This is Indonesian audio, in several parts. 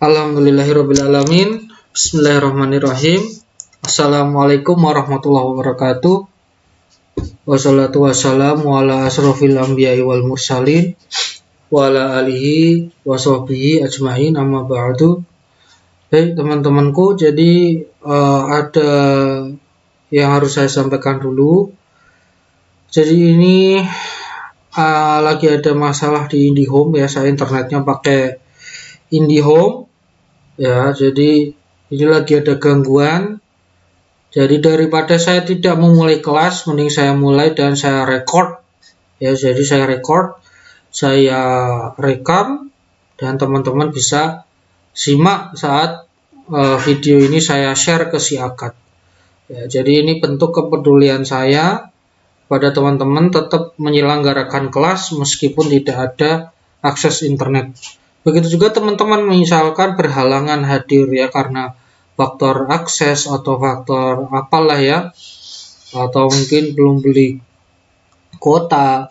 Alhamdulillahirrabbilalamin. Bismillahirrahmanirrahim. Assalamualaikum warahmatullahi wabarakatuh. Wassalatu wassalamu ala asrofil anbiya'i wal mursalin wa ala alihi wa sahbihi ajma'in, amma ba'du. Baik teman-temanku, jadi ada yang harus saya sampaikan dulu. Jadi ini lagi ada masalah di IndiHome ya, saya internetnya pakai IndiHome ya, jadi ini lagi ada gangguan. Jadi daripada saya tidak memulai kelas, mending saya mulai dan saya record ya. Jadi saya record, saya rekam, dan teman-teman bisa simak saat video ini saya share ke si akad ya. Jadi ini bentuk kepedulian saya pada teman-teman tetap menyelenggarakan kelas meskipun tidak ada akses internet. Begitu juga teman-teman misalkan berhalangan hadir ya karena faktor akses atau faktor apalah ya, atau mungkin belum beli kuota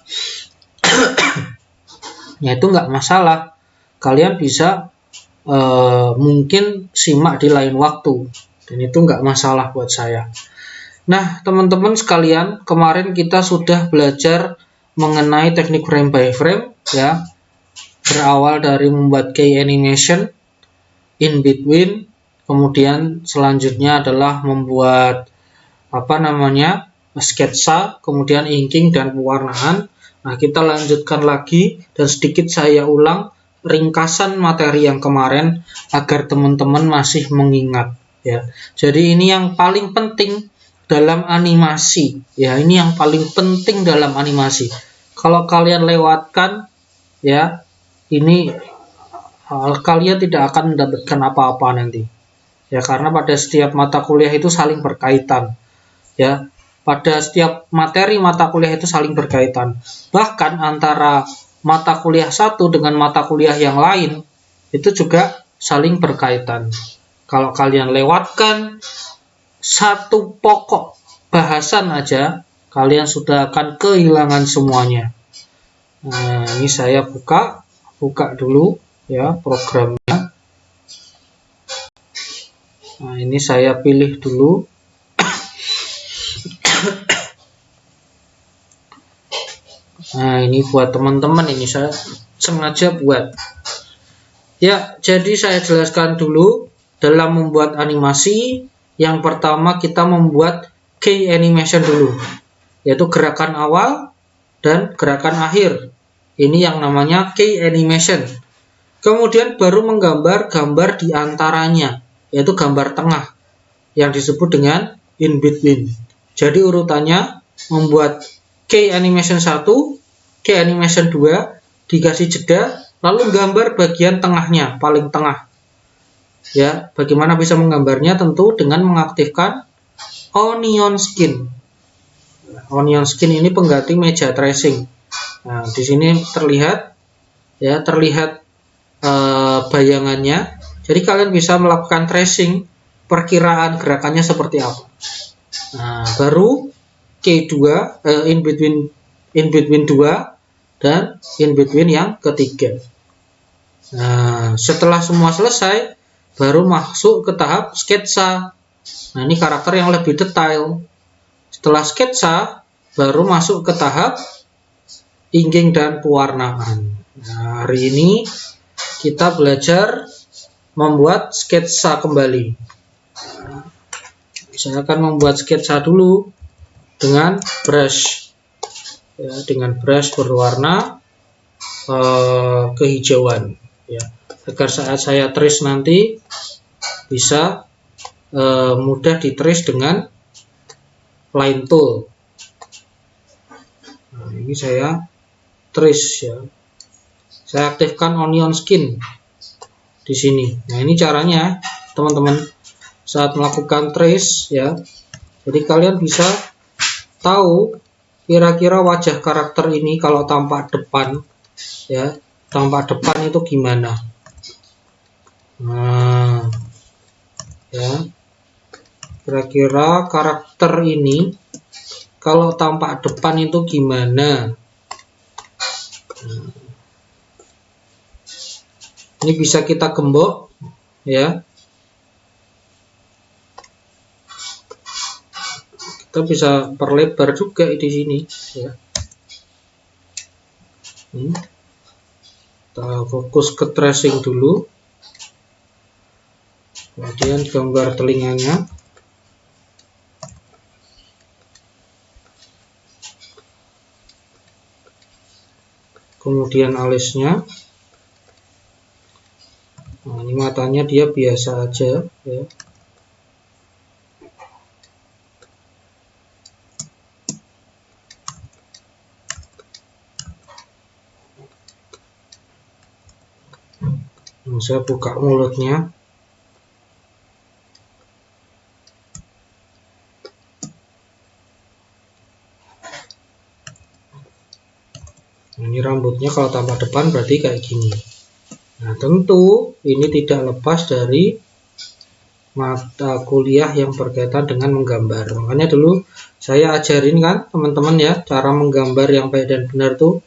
ya, itu nggak masalah, kalian bisa mungkin simak di lain waktu, dan itu nggak masalah buat saya. Nah teman-teman sekalian, kemarin kita sudah belajar mengenai teknik frame by frame ya, berawal dari membuat key animation, in between, kemudian selanjutnya adalah membuat sketsa, kemudian inking dan pewarnaan. Nah kita lanjutkan lagi dan sedikit saya ulang ringkasan materi yang kemarin agar teman-teman masih mengingat ya. Jadi ini yang paling penting dalam animasi ya, ini yang paling penting dalam animasi. Kalau kalian lewatkan ya, ini kalian tidak akan mendapatkan apa-apa nanti ya, karena pada setiap mata kuliah itu saling berkaitan ya, pada setiap materi mata kuliah itu saling berkaitan, bahkan antara mata kuliah satu dengan mata kuliah yang lain itu juga saling berkaitan. Kalau kalian lewatkan satu pokok bahasan aja, kalian sudah akan kehilangan semuanya. Nah ini saya buka dulu ya programnya. Nah ini saya pilih dulu. Nah ini buat teman-teman, ini saya sengaja buat ya. Jadi saya jelaskan dulu dalam membuat animasi. Yang pertama kita membuat key animation dulu, yaitu gerakan awal dan gerakan akhir. Ini yang namanya key animation. Kemudian baru menggambar gambar di antaranya, yaitu gambar tengah yang disebut dengan in between. Jadi urutannya membuat key animation 1, key animation 2, dikasih jeda, lalu gambar bagian tengahnya, paling tengah. Ya, bagaimana bisa menggambarnya? Tentu dengan mengaktifkan onion skin. Onion skin ini pengganti meja tracing. Nah, di sini terlihat ya, bayangannya. Jadi kalian bisa melakukan tracing, perkiraan gerakannya seperti apa. Nah, baru K2 in between 2 dan in between yang ketiga. Nah, setelah semua selesai, baru masuk ke tahap sketsa. Nah, ini karakter yang lebih detail. Setelah sketsa, baru masuk ke tahap inking dan pewarnaan. Nah, hari ini kita belajar membuat sketsa kembali. Saya akan membuat sketsa dulu dengan brush ya, dengan brush berwarna kehijauan ya, agar saat saya trace nanti bisa mudah di trace dengan line tool. Nah, ini saya trace ya, saya aktifkan onion skin di sini. Nah ini caranya teman-teman saat melakukan trace ya. Jadi kalian bisa tahu kira-kira wajah karakter ini kalau tampak depan ya, tampak depan itu gimana. Nah ya, kira-kira karakter ini kalau tampak depan itu gimana. Nah, ini bisa kita gembok ya. Kita bisa perlebar juga di sini ya. Kita fokus ke tracing dulu, kemudian gambar telinganya, kemudian alisnya. Nah, ini matanya dia biasa aja ya. Nah, saya buka mulutnya. Nah, ini rambutnya kalau tambah depan berarti kayak gini. Nah, tentu ini tidak lepas dari mata kuliah yang berkaitan dengan menggambar. Makanya dulu saya ajarin kan teman-teman ya, cara menggambar yang baik dan benar tuh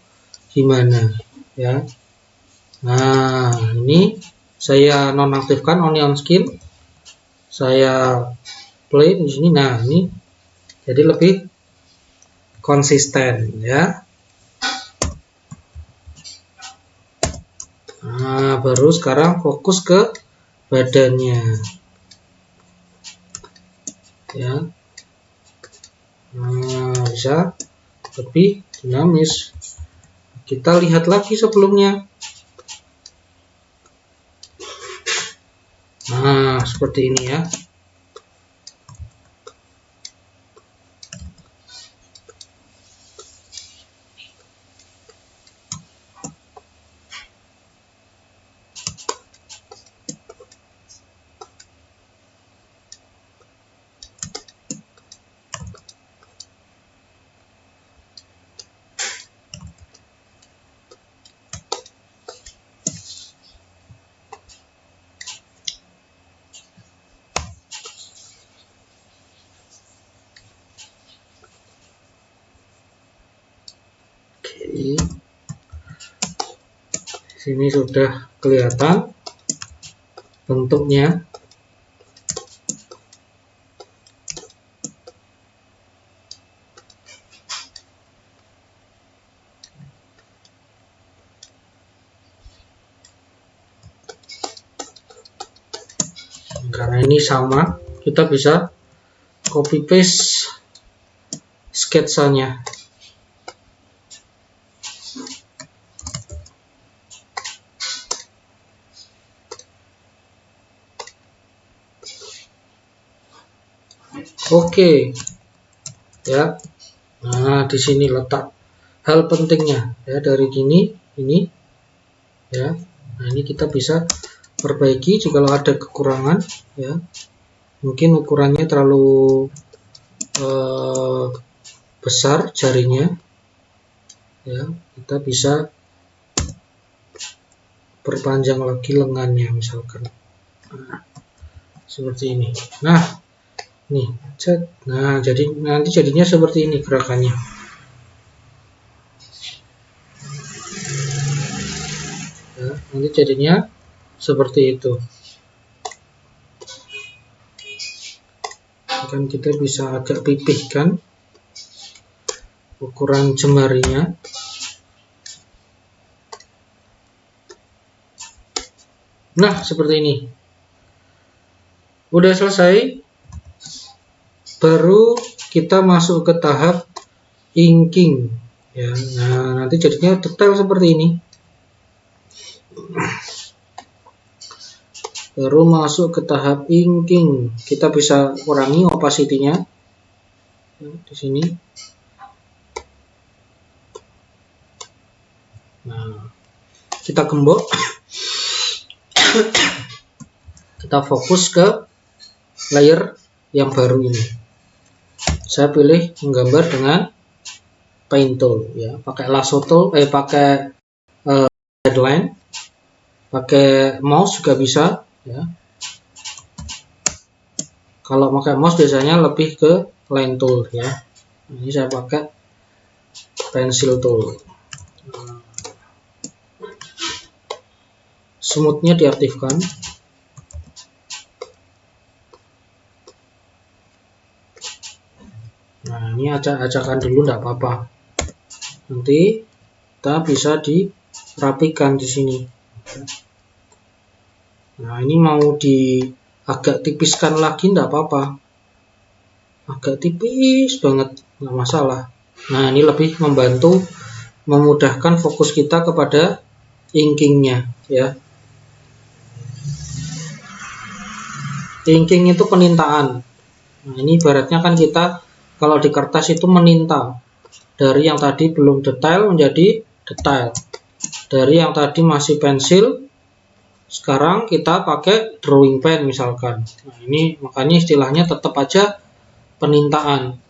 gimana ya. Nah, ini saya nonaktifkan onion skin. Saya play di sini. Nah, ini jadi lebih konsisten ya. Nah, baru sekarang fokus ke badannya ya. Nah, bisa lebih dinamis. Kita lihat lagi sebelumnya. Nah, seperti ini ya. Sini sudah kelihatan bentuknya. Karena ini sama, kita bisa copy paste sketsanya. Oke. Ya. Nah, di sini letak hal pentingnya ya dari ini ya. Nah, ini kita bisa perbaiki jika ada kekurangan ya. Mungkin ukurannya terlalu besar jarinya ya, kita bisa perpanjang lagi lengannya misalkan. Nah, seperti ini. Nah, nih, nah jadi nanti jadinya seperti ini gerakannya. Ya, nanti jadinya seperti itu. Kan kita bisa agak pipihkan ukuran jemarinya. Nah, seperti ini. Udah selesai. Baru kita masuk ke tahap inking. Ya, nah nanti jadinya detail seperti ini. Baru masuk ke tahap inking, kita bisa kurangi opacity-nya di sini. Nah, kita gembok. Kita fokus ke layer yang baru ini. Saya pilih menggambar dengan paint tool ya, pakai lasso tool, pakai headline, pakai mouse juga bisa ya. Kalau pakai mouse biasanya lebih ke line tool ya. Ini saya pakai pencil tool. Smoothnya diaktifkan. ini acak-acakan dulu enggak apa-apa. Nanti kita bisa dirapikan di sini. Nah, ini mau agak tipiskan lagi enggak apa-apa. Agak tipis banget, nggak masalah. Nah, ini lebih membantu memudahkan fokus kita kepada inkingnya, ya. Inking itu penintaan. Nah, ini ibaratnya kan kita kalau di kertas itu meninta dari yang tadi belum detail menjadi detail, dari yang tadi masih pensil sekarang kita pakai drawing pen misalkan. Nah, ini makanya istilahnya tetap aja penintaan.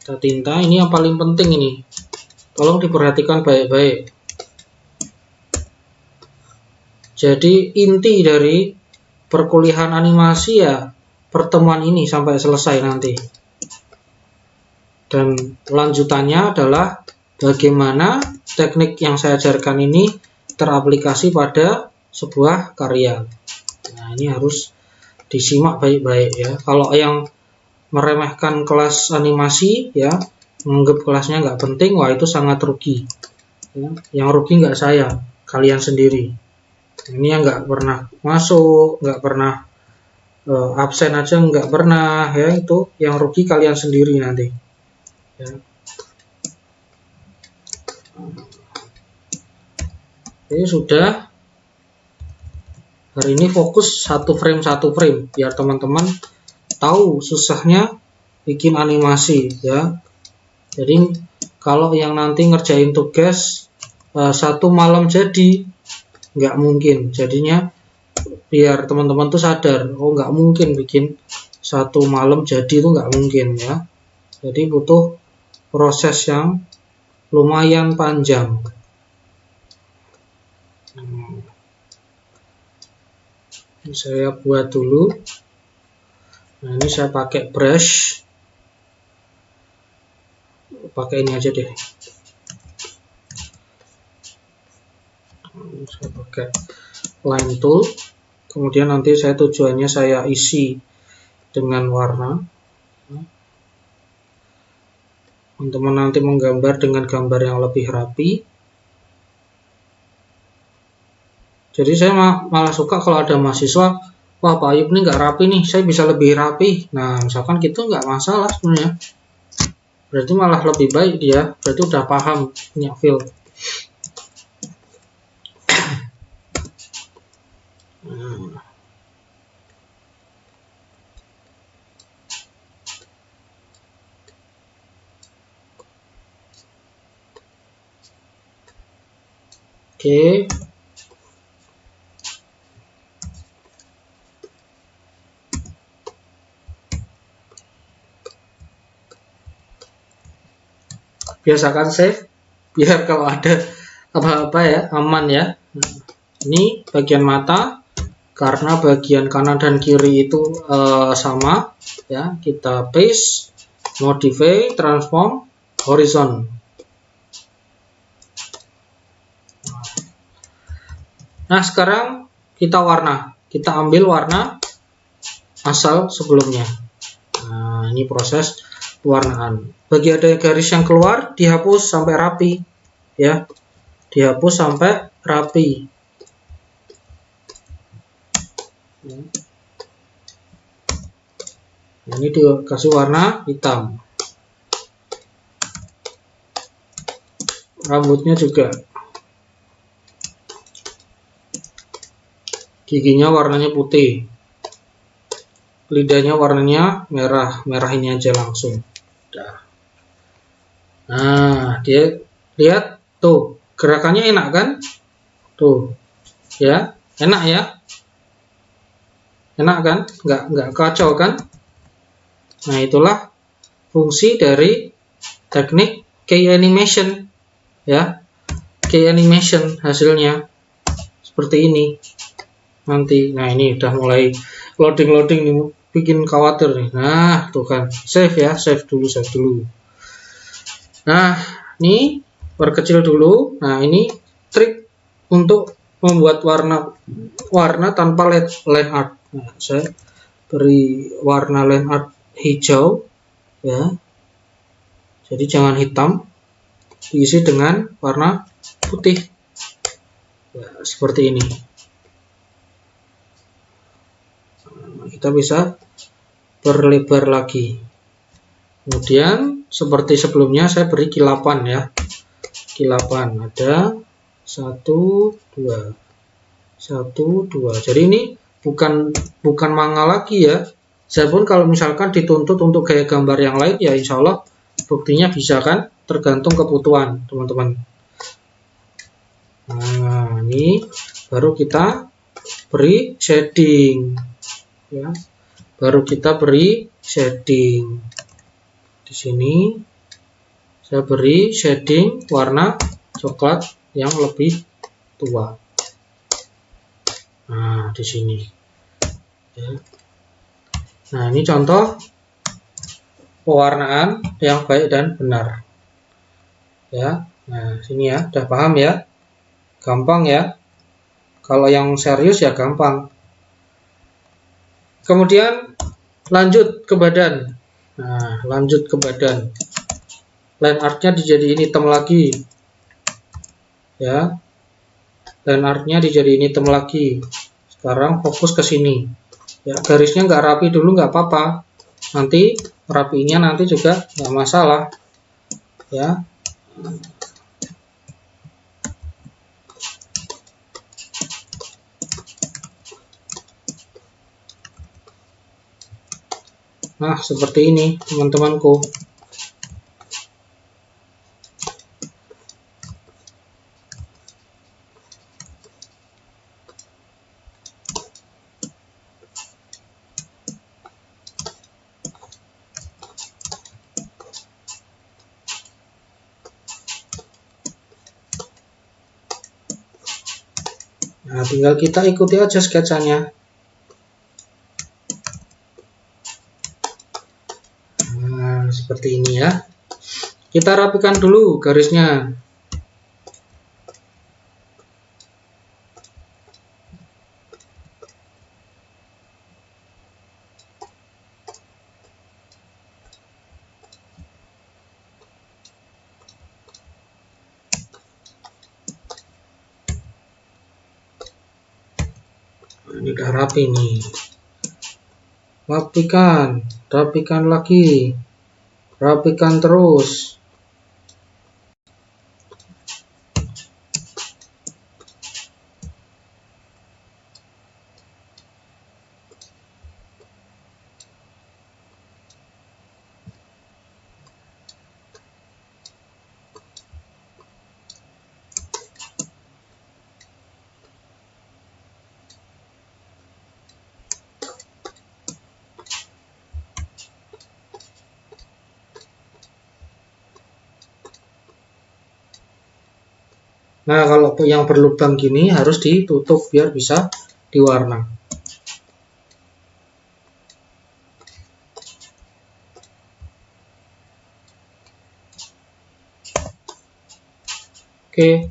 Kita tinta, ini yang paling penting ini. Tolong diperhatikan baik-baik. Jadi inti dari perkuliahan animasi ya pertemuan ini sampai selesai nanti. Dan lanjutannya adalah bagaimana teknik yang saya ajarkan ini teraplikasi pada sebuah karya. Nah, ini harus disimak baik-baik ya. Kalau yang meremehkan kelas animasi ya, menganggap kelasnya nggak penting, wah itu sangat rugi. Ya, yang rugi nggak saya, kalian sendiri. Ini yang nggak pernah masuk, nggak pernah absen aja nggak pernah ya, itu yang rugi kalian sendiri nanti. Ya. Oke, sudah. Hari ini fokus satu frame biar teman-teman tahu susahnya bikin animasi ya. Jadi kalau yang nanti ngerjain tugas satu malam jadi nggak mungkin. Jadinya biar teman-teman tuh sadar, oh nggak mungkin bikin satu malam jadi itu nggak mungkin ya. Jadi butuh proses yang lumayan panjang. Ini saya buat dulu. Nah, ini saya pakai brush. Pakai ini aja deh. Saya pakai line tool. Kemudian nanti saya tujuannya saya isi dengan warna. Teman-teman nanti menggambar dengan gambar yang lebih rapi. Jadi saya malah suka kalau ada mahasiswa, wah Pak Ayub ini nggak rapi nih, saya bisa lebih rapi. Nah, misalkan gitu nggak masalah sebenarnya. Berarti malah lebih baik dia, berarti udah paham, punya feel. Oke. Biasakan save biar kalau ada apa-apa ya aman ya. Ini bagian mata, karena bagian kanan dan kiri itu sama ya, kita paste, modify, transform, horizon. Nah, sekarang kita ambil warna asal sebelumnya. Nah, ini proses pewarnaan. Bagi ada garis yang keluar, dihapus sampai rapi ya, dihapus sampai rapi. Nah, ini dikasih warna hitam. Rambutnya juga, giginya warnanya putih, lidahnya warnanya merah ini aja langsung. Nah, dia lihat tuh gerakannya enak kan? Tuh ya, enak ya, enak kan? Nggak kacau kan? Nah, itulah fungsi dari teknik key animation ya. Key animation hasilnya seperti ini nanti. Nah, ini udah mulai loading nih, bikin khawatir nih. Nah, tuh kan, save ya, save dulu. Nah, ini perkecil dulu. Nah, ini trik untuk membuat warna tanpa line art. Nah, saya beri warna line art hijau ya. Jadi jangan hitam, diisi dengan warna putih ya, seperti ini. Kita bisa berlebar lagi. Kemudian seperti sebelumnya saya beri kilapan ya. Kilapan ada 1 2 1 2. Jadi ini bukan manga lagi ya. Saya pun kalau misalkan dituntut untuk gaya gambar yang lain ya insya Allah buktinya bisa kan, tergantung kebutuhan teman-teman. Nah, ini baru kita beri shading ya. Baru kita beri shading. Di sini saya beri shading warna coklat yang lebih tua. Nah, di sini ya. Nah, ini contoh pewarnaan yang baik dan benar ya. Nah, sini ya, udah paham ya, gampang ya. Kalau yang serius ya gampang. Kemudian lanjut ke badan. Nah, lanjut ke badan, line artnya dijadiin hitam lagi ya. Line artnya dijadiin hitam lagi. Sekarang fokus ke sini ya. Garisnya nggak rapi dulu nggak apa-apa, nanti rapinya nanti juga nggak masalah ya. Nah, seperti ini teman-temanku. Nah, tinggal kita ikuti aja sketsanya. Nah, seperti ini ya. Kita rapikan dulu garisnya. Ini udah rapi nih. Rapikan lagi, rapikan terus. Nah, kalau yang berlubang gini harus ditutup biar bisa diwarna. Oke,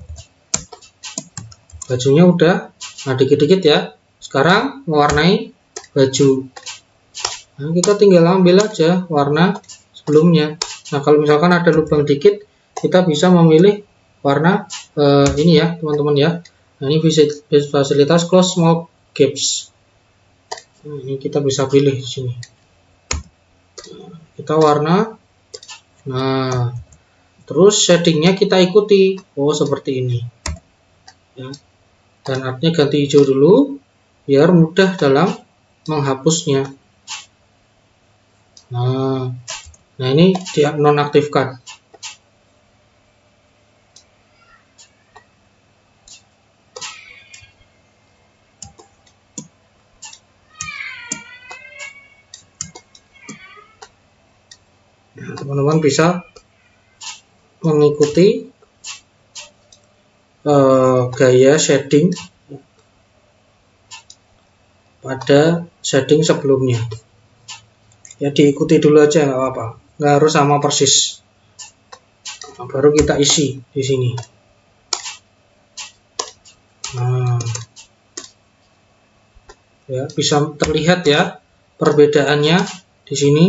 bajunya udah. Nah, dikit-dikit ya. Sekarang mewarnai baju. Nah, kita tinggal ambil aja warna sebelumnya. Nah, kalau misalkan ada lubang dikit, kita bisa memilih warna ini ya teman-teman ya. Nah, ini fasilitas close small gaps. Nah, ini kita bisa pilih di sini. Kita warna. Nah, terus shadingnya kita ikuti. Oh, seperti ini. Ya. Dan artnya ganti hijau dulu, biar mudah dalam menghapusnya. Nah ini dia nonaktifkan. Nah, teman-teman bisa mengikuti gaya shading pada shading sebelumnya. Ya, diikuti dulu aja nggak apa-apa, nggak harus sama persis. Nah, baru kita isi di sini. Nah, ya bisa terlihat ya perbedaannya di sini.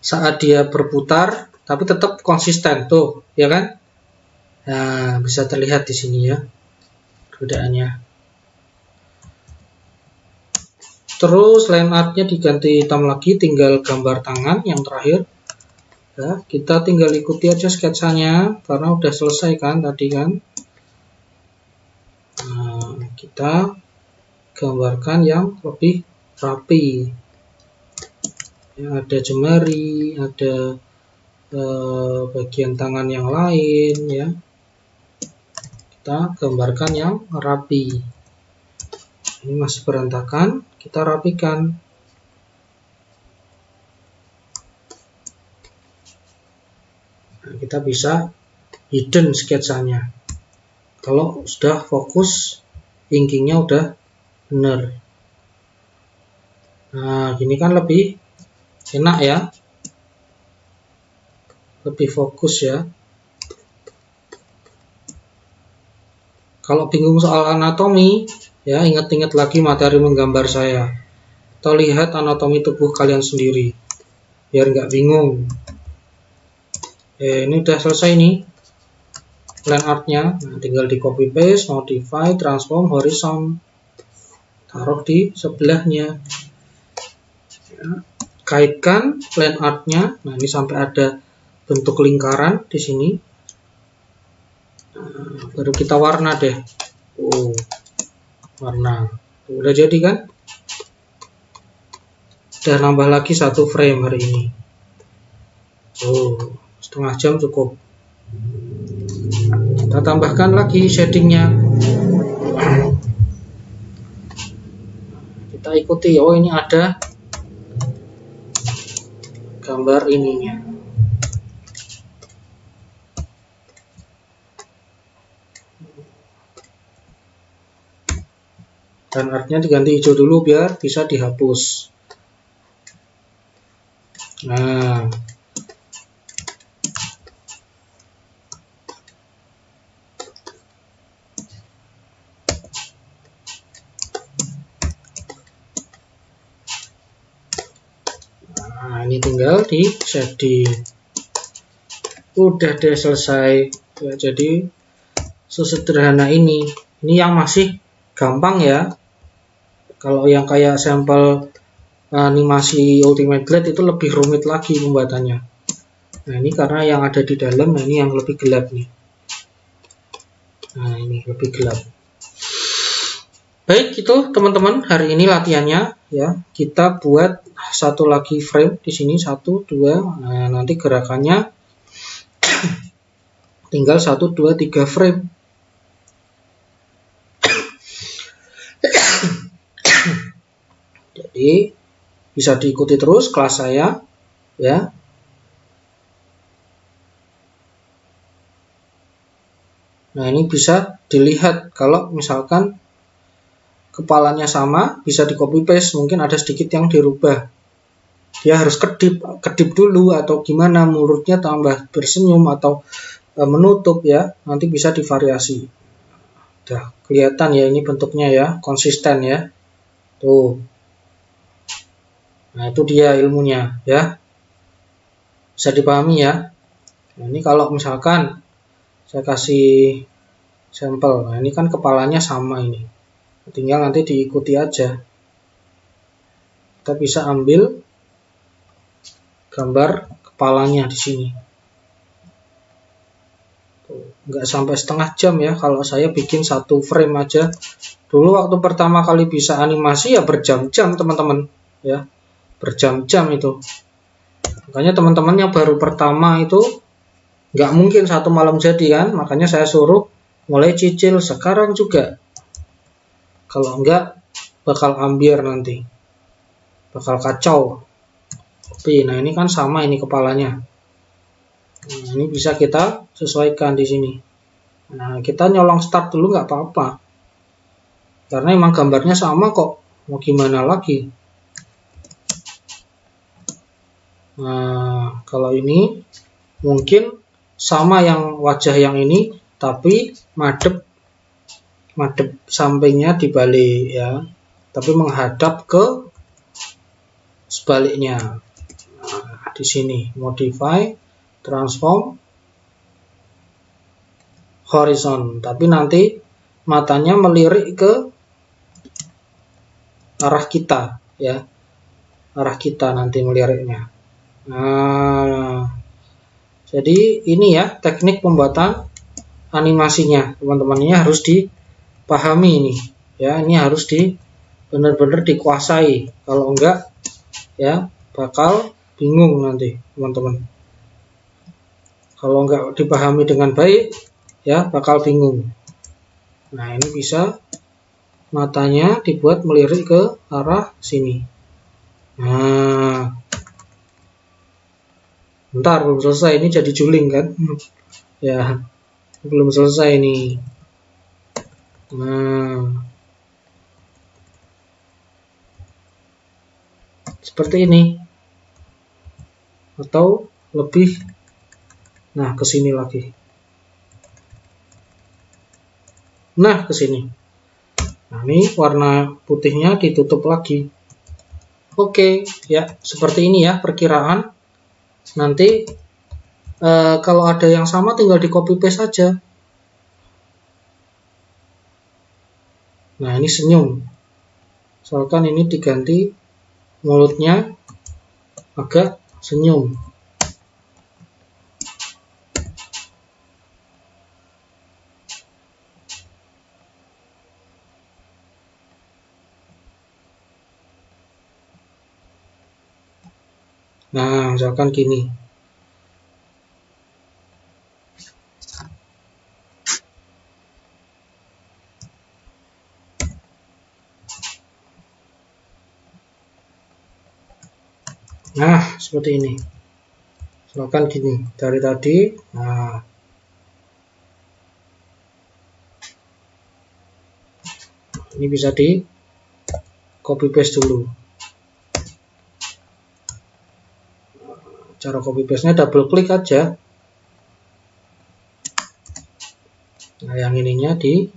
Saat dia berputar, tapi tetap konsisten tuh, ya kan? Nah, bisa terlihat di sini ya perbedaannya. Terus line artnya diganti hitam lagi, tinggal gambar tangan yang terakhir. Ya, kita tinggal ikuti aja sketsanya karena udah selesai kan tadi kan. Nah, kita gambarkan yang lebih rapi. Ya, ada jemari, ada bagian tangan yang lain ya. Kita gambarkan yang rapi. Ini masih berantakan, kita rapikan. Nah, kita bisa hidden sketsanya. Kalau sudah fokus, inkingnya udah benar. Nah, gini kan lebih enak ya. Lebih fokus ya. Kalau bingung soal anatomi, ya ingat-ingat lagi materi menggambar saya. Atau lihat anatomi tubuh kalian sendiri, biar nggak bingung. Ini udah selesai nih line artnya. Nah, tinggal di copy paste, modify, transform, horizon, taruh di sebelahnya. Ya, kaitkan line artnya. Nah, ini sampai ada bentuk lingkaran di sini. Nah, baru kita warna deh. Warna. Udah jadi kan? Udah nambah lagi 1 frame hari ini. Setengah jam cukup. Kita tambahkan lagi shadingnya. Kita ikuti. Oh, ini ada gambar ininya. Dan artnya diganti hijau dulu biar bisa dihapus. Nah, ini tinggal di shading. Udah deh selesai. Ya, jadi sesederhana ini. Ini yang masih gampang ya. Kalau yang kayak sampel animasi Ultimate Blade itu lebih rumit lagi pembuatannya. Nah, ini karena yang ada di dalam, nah ini yang lebih gelap nih. Nah, ini lebih gelap. Baik, itu teman-teman, hari ini latihannya ya. Kita buat satu lagi frame di sini, 1, 2. Nah, nanti gerakannya tinggal 1, 2, 3 frame. Jadi bisa diikuti terus kelas saya ya. Nah, ini bisa dilihat kalau misalkan kepalanya sama, bisa di copy paste, mungkin ada sedikit yang dirubah. Dia harus kedip dulu atau gimana, mulutnya tambah bersenyum atau menutup ya. Nanti bisa divariasi. Udah kelihatan ya ini bentuknya ya, konsisten ya. Tuh. Nah, itu dia ilmunya ya. Bisa dipahami ya. Nah, ini kalau misalkan saya kasih sampel. Nah, ini kan kepalanya sama ini. Tinggal nanti diikuti aja. Kita bisa ambil gambar kepalanya di sini. Nggak sampai setengah jam ya kalau saya bikin 1 frame aja. Dulu waktu pertama kali bisa animasi ya berjam-jam teman-teman ya. Berjam-jam itu. Makanya teman-teman yang baru pertama itu nggak mungkin 1 malam jadi kan. Makanya saya suruh mulai cicil sekarang juga. Kalau enggak bakal ambiar nanti. Bakal kacau. Tapi nah ini kan sama ini kepalanya. Nah, ini bisa kita sesuaikan di sini. Nah, kita nyolong start dulu nggak apa-apa. Karena emang gambarnya sama kok. Mau gimana lagi? Nah, kalau ini mungkin sama yang wajah yang ini, tapi madep sampingnya dibalik ya, tapi menghadap ke sebaliknya. Nah, di sini modify transform horizon, tapi nanti matanya melirik ke arah kita ya, arah kita nanti meliriknya. Nah, jadi ini ya teknik pembuatan animasinya, teman-teman. Ini harus dipahami ini ya, ini harus benar-benar dikuasai. Kalau enggak ya bakal bingung nanti, teman-teman. Kalau enggak dipahami dengan baik ya bakal bingung. Nah, ini bisa matanya dibuat melirik ke arah sini. Nah, bentar, belum selesai, ini jadi juling kan ya, belum selesai nih. Nah, seperti ini atau lebih, nah ke sini lagi, nah ke sini. Nah, ini warna putihnya ditutup lagi. Oke ya, seperti ini ya perkiraan. Nanti kalau ada yang sama tinggal di copy paste saja. Nah, ini senyum, misalkan ini diganti mulutnya agak senyum. Nah, misalkan gini. Nah, seperti ini. Misalkan gini, dari tadi. Nah, ini bisa di copy paste dulu. Cara copy paste-nya double klik aja. Nah, yang ininya dihapus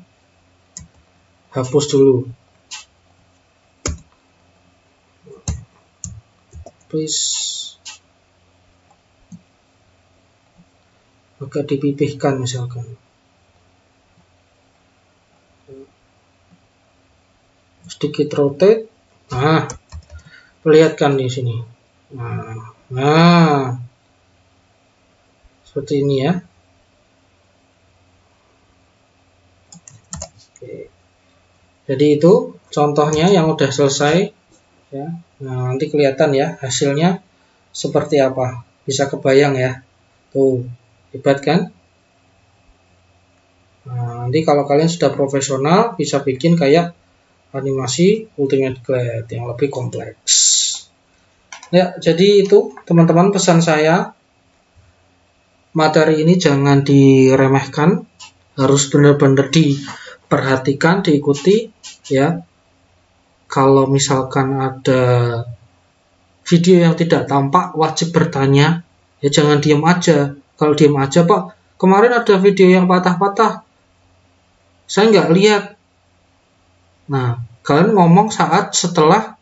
dulu. Please. Agak dipipihkan misalkan. Sedikit rotate. Nah, perlihatkan di sini. Nah, seperti ini ya. Oke. Jadi itu contohnya yang udah selesai ya. Nah, nanti kelihatan ya hasilnya seperti apa. Bisa kebayang ya. Tuh, hebat kan? Nah, nanti kalau kalian sudah profesional bisa bikin kayak animasi Ultimate Glide yang lebih kompleks. Ya, jadi itu teman-teman pesan saya. Materi ini jangan diremehkan, harus benar-benar diperhatikan, diikuti ya. Kalau misalkan ada video yang tidak tampak, wajib bertanya. Ya, jangan diam aja. Kalau diam aja, Pak, kemarin ada video yang patah-patah, saya nggak lihat. Nah, kalian ngomong saat setelah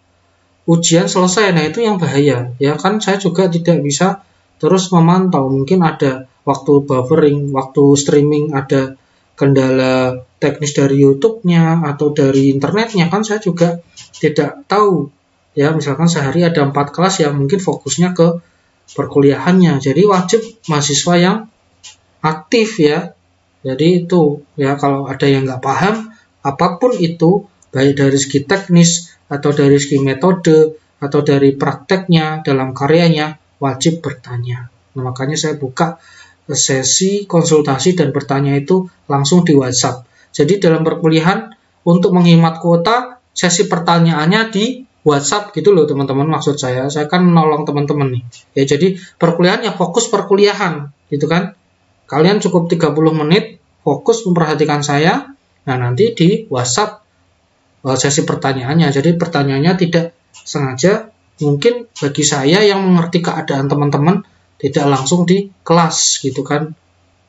ujian selesai, nah itu yang bahaya. Ya kan, saya juga tidak bisa terus memantau. Mungkin ada waktu buffering, waktu streaming ada kendala teknis dari YouTube-nya atau dari internetnya, kan saya juga tidak tahu. Ya, misalkan sehari ada 4 kelas ya, mungkin fokusnya ke perkuliahannya. Jadi wajib mahasiswa yang aktif ya. Jadi itu ya, kalau ada yang nggak paham apapun itu, baik dari segi teknis atau dari segi metode atau dari prakteknya dalam karyanya, wajib bertanya. Nah, makanya saya buka sesi konsultasi dan bertanya itu langsung di WhatsApp. Jadi dalam perkuliahan untuk menghemat kuota, sesi pertanyaannya di WhatsApp gitu loh teman-teman, maksud saya kan menolong teman-teman nih. Ya, jadi perkuliahan ya fokus perkuliahan gitu kan. Kalian cukup 30 menit fokus memperhatikan saya. Nah, nanti di WhatsApp sesi pertanyaannya. Jadi pertanyaannya tidak sengaja, mungkin bagi saya yang mengerti keadaan teman-teman tidak langsung di kelas gitu kan.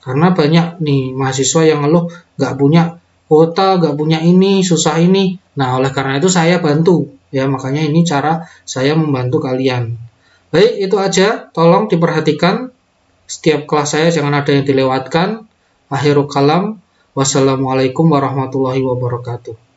Karena banyak nih mahasiswa yang ngeluh nggak punya kuota, nggak punya ini, susah ini. Nah, oleh karena itu saya bantu. Ya, makanya ini cara saya membantu kalian. Baik, itu aja. Tolong diperhatikan. Setiap kelas saya jangan ada yang dilewatkan. Akhirul kalam. Wassalamualaikum warahmatullahi wabarakatuh.